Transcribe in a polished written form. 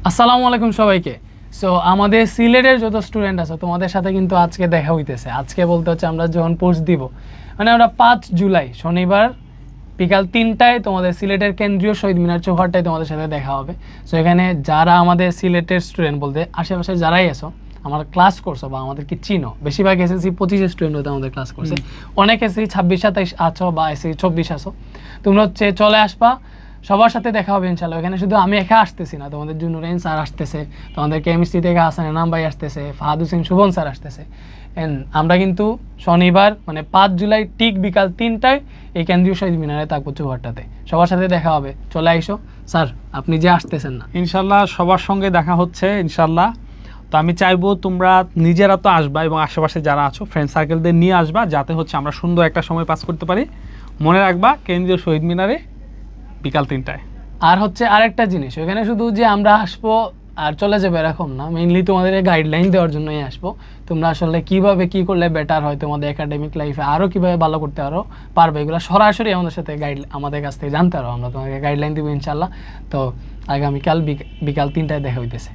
আসসালামু আলাইকুম সবাইকে। সো আমাদের সিলেটের যত স্টুডেন্ট আছে তোমাদের সাথে কিন্তু আজকে দেখা হইতেছে। আজকে বলতে হচ্ছে আমরা যখন পোস্ট দিব, মানে আমরা 5 জুলাই শনিবার বিকাল 3টায় তোমাদের সিলেটের কেন্দ্রীয় শহীদ মিনার চৌহাট্টায় তোমাদের সাথে দেখা হবে। সো এখানে যারা আমাদের সিলেটের স্টুডেন্ট বলতে আশেপাশে যারাই আছো, আমার ক্লাস করছো বা আমাদেরকে চিনো, বেশিরভাগ এসএসসি 25 স্টুডেন্ট হতে আমাদের ক্লাস করছে, অনেক এসএসসি 26-27 আছো বা এসএসসি 24 আছো, তোমরা হচ্ছে চলে আসবা, সবার সাথে দেখা হবে ইনশাল্লাহ। এখানে শুধু আমি একা আসতেছি না, তোমাদের জুনুরাইন স্যার আসতেছে, তোমাদের কেমিস্ট্রি থেকে হাসান এনাম ভাই আসতেছে, ফাহাদ হোসেন শুভন স্যার আসতেছে। আমরা কিন্তু শনিবার মানে 5 জুলাই ঠিক বিকাল 3টায় এই কেন্দ্রীয় শহীদ মিনারে থাকবো চৌহাট্টাতে, সবার সাথে দেখা হবে। চলে আইসো। স্যার আপনি যে আসতেছেন না? ইনশাল্লাহ সবার সঙ্গে দেখা হচ্ছে ইনশাল্লাহ। তো আমি চাইবো তোমরা নিজেরা তো আসবা এবং আশেপাশে যারা আছো ফ্রেন্ড সার্কেলদের নিয়ে আসবা, যাতে হচ্ছে আমরা সুন্দর একটা সময় পাস করতে পারি। মনে রাখবা কেন্দ্রীয় শহীদ মিনারে বিকাল 3টায়। আর হচ্ছে আরেকটা জিনিস, ওখানে শুধু যে আমরা আসবো আর চলে যাবে এরকম না, মেইনলি তোমাদের গাইডলাইন দেওয়ার জন্যই আসবো। তোমরা আসলে কিভাবে কি করলে বেটার হয়, তোমাদের একাডেমিক লাইফে আরও কীভাবে ভালো করতে পারবে, এগুলো সরাসরি আমাদের সাথে আমাদের কাছ থেকে জানতে পারো। আমরা তোমাদেরকে গাইডলাইন দেবো ইনশাল্লাহ। তো আগামীকাল বিকাল 3টায় দেখা হইতেছে।